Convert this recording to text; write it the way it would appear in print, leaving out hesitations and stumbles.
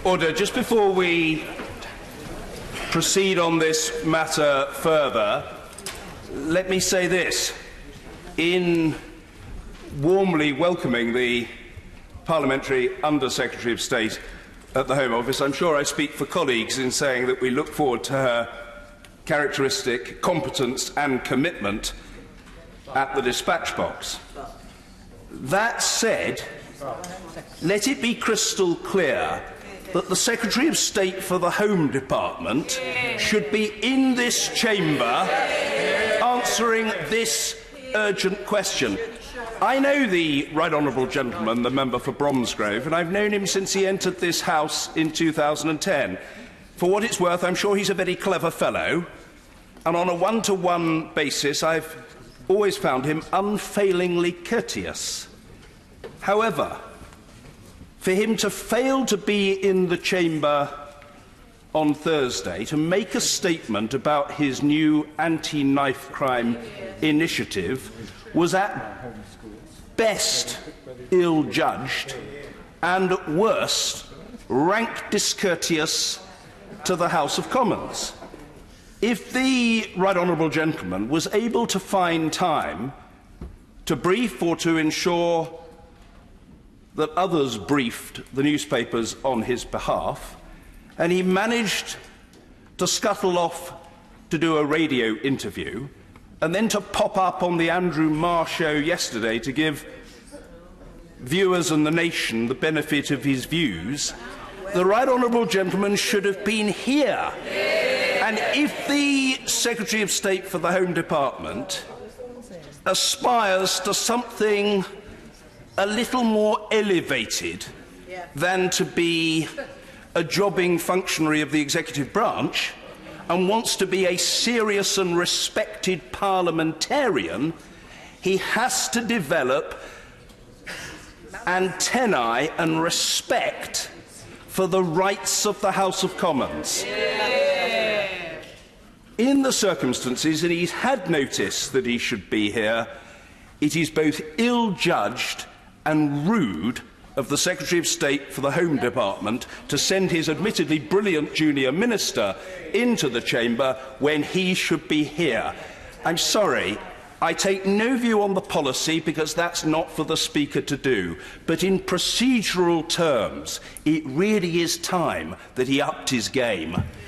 Order. Just before we proceed on this matter further, let me say this. In warmly welcoming the Parliamentary Under-Secretary of State at the Home Office, I'm sure I speak for colleagues in saying that we look forward to her characteristic competence and commitment at the dispatch box. That said, let it be crystal clear that the Secretary of State for the Home Department should be in this chamber answering this urgent question. I know the Right Honourable Gentleman, the member for Bromsgrove, and I've known him since he entered this House in 2010. For what it's worth, I'm sure he's a very clever fellow, and on a one-to-one basis, I've always found him unfailingly courteous. However, for him to fail to be in the chamber on Thursday to make a statement about his new anti-knife crime initiative was at best ill-judged and at worst rank discourteous to the House of Commons. If the Right Honourable Gentleman was able to find time to brief or to ensure that others briefed the newspapers on his behalf, and he managed to scuttle off to do a radio interview and then to pop up on the Andrew Marr show yesterday to give viewers and the nation the benefit of his views, the Right Honourable Gentleman should have been here. And if the Secretary of State for the Home Department aspires to something a little more elevated than to be a jobbing functionary of the executive branch and wants to be a serious and respected parliamentarian, he has to develop antennae and respect for the rights of the House of Commons. In the circumstances, and he's had notice that he should be here, it is both ill-judged and rude of the Secretary of State for the Home Department to send his admittedly brilliant junior minister into the chamber when he should be here. I'm sorry, I take no view on the policy because that's not for the Speaker to do, but in procedural terms, it really is time that he upped his game.